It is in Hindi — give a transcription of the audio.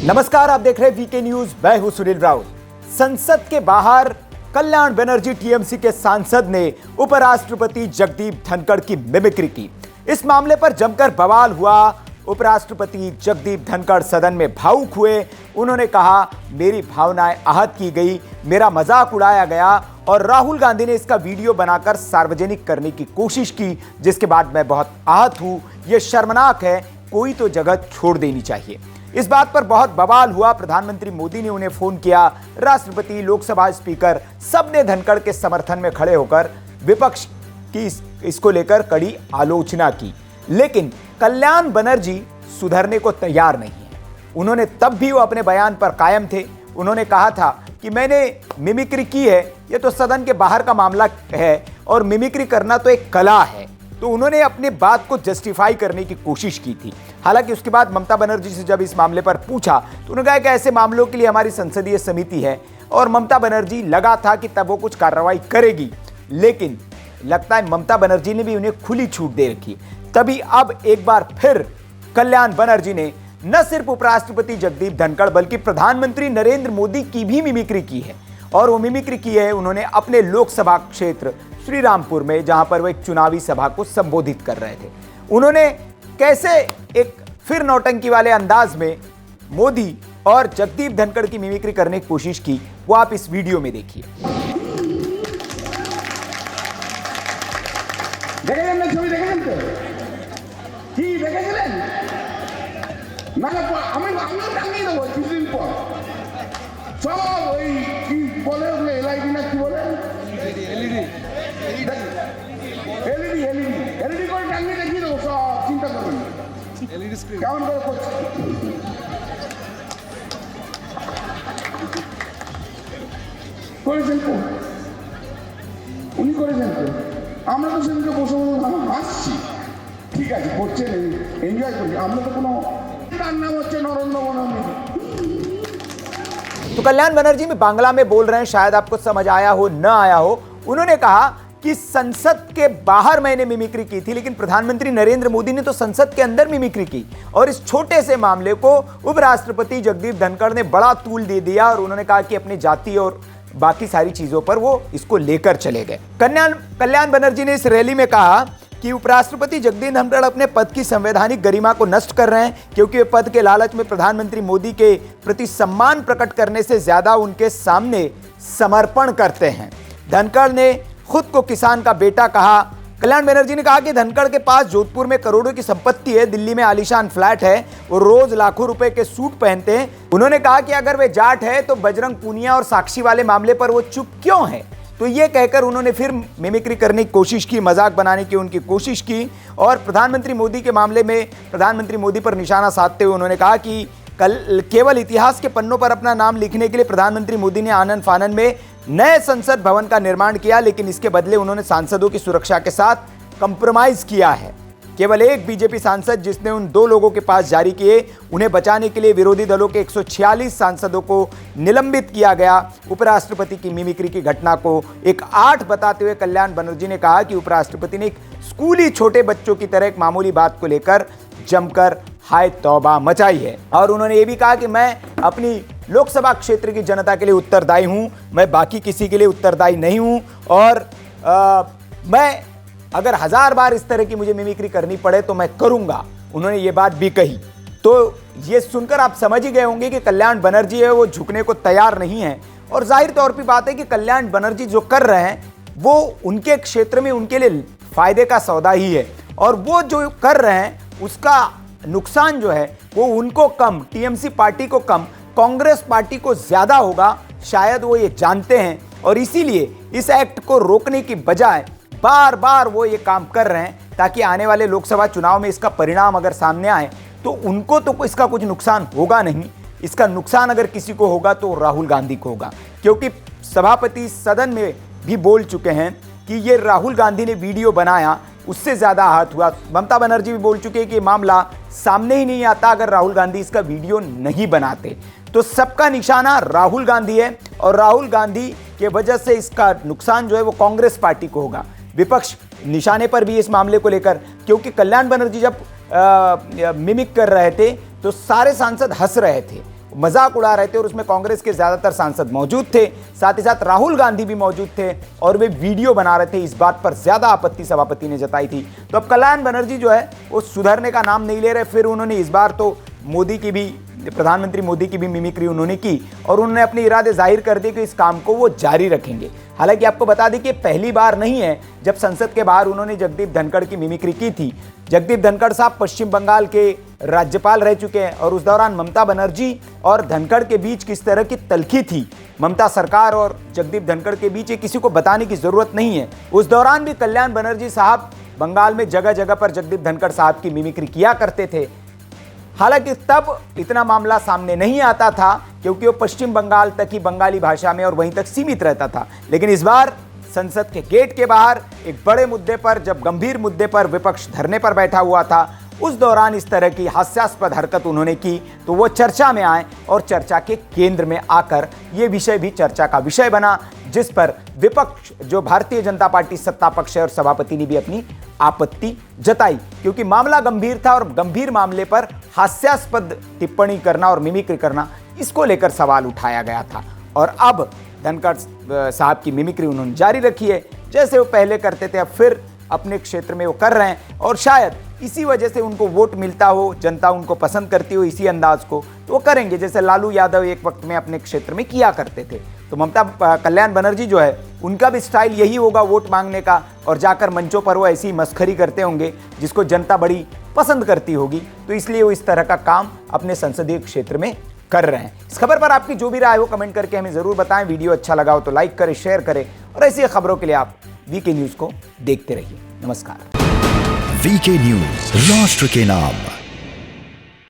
नमस्कार, आप देख रहे हैं वीके न्यूज। मैं हूं सुनील राउत। संसद के बाहर कल्याण बनर्जी टीएमसी के सांसद ने उपराष्ट्रपति जगदीप धनखड़ की मिमिक्री की। इस मामले पर जमकर बवाल हुआ। उपराष्ट्रपति जगदीप धनखड़ सदन में भावुक हुए। उन्होंने कहा, मेरी भावनाएं आहत की गई, मेरा मजाक उड़ाया गया और राहुल गांधी ने इसका वीडियो बनाकर सार्वजनिक करने की कोशिश की, जिसके बाद मैं बहुत आहत हूं। यह शर्मनाक है, कोई तो जगह छोड़ देनी चाहिए। इस बात पर बहुत बवाल हुआ। प्रधानमंत्री मोदी ने उन्हें फोन किया, राष्ट्रपति, लोकसभा स्पीकर, सबने धनखड़ के समर्थन में खड़े होकर विपक्ष की इसको लेकर कड़ी आलोचना की। लेकिन कल्याण बनर्जी सुधरने को तैयार नहीं है। उन्होंने तब भी वो अपने बयान पर कायम थे। उन्होंने कहा था कि मैंने मिमिक्री की है, ये तो सदन के बाहर का मामला है और मिमिक्री करना तो एक कला है। तो उन्होंने अपनी बात को जस्टिफाई करने की कोशिश की थी। हालांकि उसके बाद ममता बनर्जी से जब इस मामले पर पूछा तो उन्होंने कहा कि ऐसे मामलों के लिए हमारी संसदीय समिति है और ममता बनर्जी लगा था कि तब वो कुछ कार्रवाई करेगी, लेकिन लगता है ममता बनर्जी ने भी उन्हें खुली छूट दे रखी। तभी अब एक बार फिर कल्याण बनर्जी ने न सिर्फ उपराष्ट्रपति जगदीप धनखड़ बल्कि प्रधानमंत्री नरेंद्र मोदी की भी मिमिक्री की है। और वो मिमिक्री की है उन्होंने अपने लोकसभा क्षेत्र श्रीरामपुर में, जहां पर वो एक चुनावी सभा को संबोधित कर रहे थे। उन्होंने कैसे एक फिर नौटंकी वाले अंदाज में मोदी और जगदीप धनखड़ की मिमिक्री करने की कोशिश की, वो आप इस वीडियो में देखिए। কেমন করে করেছেন তো উনি করেছেন তো, আমরা তো সেদিকে বসে হাসছি। ঠিক আছে, করছেন, এনজয় করি। আমরা তো কোনো, তার নাম হচ্ছে নরেন্দ্र मोदी। तो कल्याण बनर्जी में बांग्ला में बोल रहे हैं, शायद आपको समझ आया हो न आया हो। उन्होंने कहा कि संसद के बाहर मैंने मिमिक्री की थी, लेकिन प्रधानमंत्री नरेंद्र मोदी ने तो संसद के अंदर मिमिक्री की। और इस छोटे से मामले को उपराष्ट्रपति जगदीप धनखड़ ने बड़ा तूल दे दिया और उन्होंने कहा कि अपनी जाति और बाकी सारी चीजों पर वो इसको लेकर चले गए। कल्याण बनर्जी ने इस रैली में कहा कि उपराष्ट्रपति जगदीप धनखड़ अपने पद की संवैधानिक गरिमा को नष्ट कर रहे हैं, क्योंकि वे पद के लालच में प्रधानमंत्री मोदी के प्रति सम्मान प्रकट करने से ज्यादा उनके सामने समर्पण करते हैं। धनखड़ ने खुद को किसान का बेटा कहा। कल्याण बनर्जी ने कहा कि धनखड़ के पास जोधपुर में करोड़ों की संपत्ति है, दिल्ली में आलीशान फ्लैट है, वो रोज लाखों रुपए के सूट पहनते हैं। उन्होंने कहा कि अगर वे जाट है तो बजरंग पूनिया और साक्षी वाले मामले पर वो चुप क्यों है। तो ये कहकर उन्होंने फिर मिमिक्री करने की कोशिश की, मजाक बनाने की उनकी कोशिश की। और प्रधानमंत्री मोदी के मामले में प्रधानमंत्री मोदी पर निशाना साधते हुए उन्होंने कहा कि केवल इतिहास के पन्नों पर अपना नाम लिखने के लिए प्रधानमंत्री मोदी ने आनन फानन में नए संसद भवन का निर्माण किया, लेकिन इसके बदले उन्होंने सांसदों की सुरक्षा के साथ कंप्रोमाइज किया है। केवल एक बीजेपी सांसद जिसने उन 2 लोगों के पास जारी किए, उन्हें बचाने के लिए विरोधी दलों के 146 सांसदों को निलंबित किया गया। उपराष्ट्रपति की मिमिक्री की घटना को एक 8 बताते हुए कल्याण बनर्जी ने कहा कि उपराष्ट्रपति ने एक स्कूली छोटे बच्चों की तरह एक मामूली बात को लेकर जमकर हाय तौबा मचाई है। और उन्होंने ये भी कहा कि मैं अपनी लोकसभा क्षेत्र की जनता के लिए उत्तरदायी हूं, मैं बाकी किसी के लिए उत्तरदायी नहीं हूं। और मैं अगर 1000 बार इस तरह की मुझे मिमिक्री करनी पड़े तो मैं करूंगा। उन्होंने ये बात भी कही। तो ये सुनकर आप समझ ही गए होंगे कि कल्याण बनर्जी है वो झुकने को तैयार नहीं है। और जाहिर तौर पर बात है कि कल्याण बनर्जी जो कर रहे हैं वो उनके क्षेत्र में उनके लिए फायदे का सौदा ही है, और वो जो कर रहे हैं उसका नुकसान जो है वो उनको कम, टीएमसी पार्टी को कम, कांग्रेस पार्टी को ज्यादा होगा। शायद वो ये जानते हैं और इसीलिए इस एक्ट को रोकने की बजाय बार बार वो ये काम कर रहे हैं, ताकि आने वाले लोकसभा चुनाव में इसका परिणाम अगर सामने आए तो उनको तो इसका कुछ नुकसान होगा नहीं। इसका नुकसान अगर किसी को होगा तो राहुल गांधी को होगा, क्योंकि सभापति सदन में भी बोल चुके हैं कि ये राहुल गांधी ने वीडियो बनाया, उससे ज्यादा आहत हुआ। ममता बनर्जी भी बोल चुके हैं कि मामला सामने ही नहीं आता अगर राहुल गांधी इसका वीडियो नहीं बनाते। तो सबका निशाना राहुल गांधी है और राहुल गांधी के वजह से इसका नुकसान जो है वो कांग्रेस पार्टी को होगा। विपक्ष निशाने पर भी इस मामले को लेकर, क्योंकि कल्याण बनर्जी जब मिमिक कर रहे थे तो सारे सांसद हंस रहे थे। मजाक उड़ा रहे थे और उसमें कांग्रेस के ज्यादातर सांसद मौजूद थे, साथ ही साथ राहुल गांधी भी मौजूद थे और वे वीडियो बना रहे थे। इस बात पर ज्यादा आपत्ति सभापति ने जताई थी। तो अब कल्याण बनर्जी जो है वो सुधरने का नाम नहीं ले रहे। फिर उन्होंने इस बार तो मोदी की भी, प्रधानमंत्री मोदी की भी मिमिक्री उन्होंने की और उन्होंने अपने इरादे जाहिर कर दिए कि इस काम को वो जारी रखेंगे। हालांकि आपको बता दें कि पहली बार नहीं है जब संसद के बाहर उन्होंने जगदीप धनखड़ की मिमिक्री की थी। जगदीप धनखड़ साहब पश्चिम बंगाल के राज्यपाल रह चुके हैं और उस दौरान ममता बनर्जी और धनखड़ के बीच किस तरह की तल्खी थी, ममता सरकार और जगदीप धनखड़ के बीच, ये किसी को बताने की जरूरत नहीं है। उस दौरान भी कल्याण बनर्जी साहब बंगाल में जगह जगह पर जगदीप धनखड़ साहब की मिमिक्री किया करते थे। हालांकि तब इतना मामला सामने नहीं आता था क्योंकि वो पश्चिम बंगाल तक ही बंगाली भाषा में और वहीं तक सीमित रहता था। लेकिन इस बार संसद के गेट के बाहर एक बड़े मुद्दे पर, जब गंभीर मुद्दे पर विपक्ष धरने पर बैठा हुआ था, उस दौरान इस तरह की हास्यास्पद हरकत उन्होंने की तो वो चर्चा में आए और चर्चा के केंद्र में आकर ये विषय भी चर्चा का विषय बना, जिस पर विपक्ष जो भारतीय जनता पार्टी सत्ता पक्ष है और सभापति ने भी अपनी आपत्ति जताई, क्योंकि मामला गंभीर था और गंभीर मामले पर हास्यास्पद टिप्पणी करना और मिमिक्री करना, इसको लेकर सवाल उठाया गया था। और अब धनखड़ साहब की मिमिक्री उन्होंने जारी रखी है, जैसे वो पहले करते थे अब फिर अपने क्षेत्र में वो कर रहे हैं और शायद इसी वजह से उनको वोट मिलता हो, जनता उनको पसंद करती हो इसी अंदाज को, तो वो करेंगे जैसे लालू यादव एक वक्त में अपने क्षेत्र में किया करते थे। तो ममता कल्याण बनर्जी जो है उनका भी स्टाइल यही होगा वोट मांगने का, और जाकर मंचों पर वो ऐसी मस्खरी करते होंगे जिसको जनता बड़ी पसंद करती होगी। तो इसलिए वो इस तरह का काम अपने संसदीय क्षेत्र में कर रहे हैं। इस खबर पर आपकी जो भी राय हो कमेंट करके हमें जरूर बताएं। वीडियो अच्छा लगा हो तो लाइक करें, शेयर करें और ऐसी खबरों के लिए आप वीके न्यूज को देखते रहिए। नमस्कार। वीके न्यूज, राष्ट्र के नाम।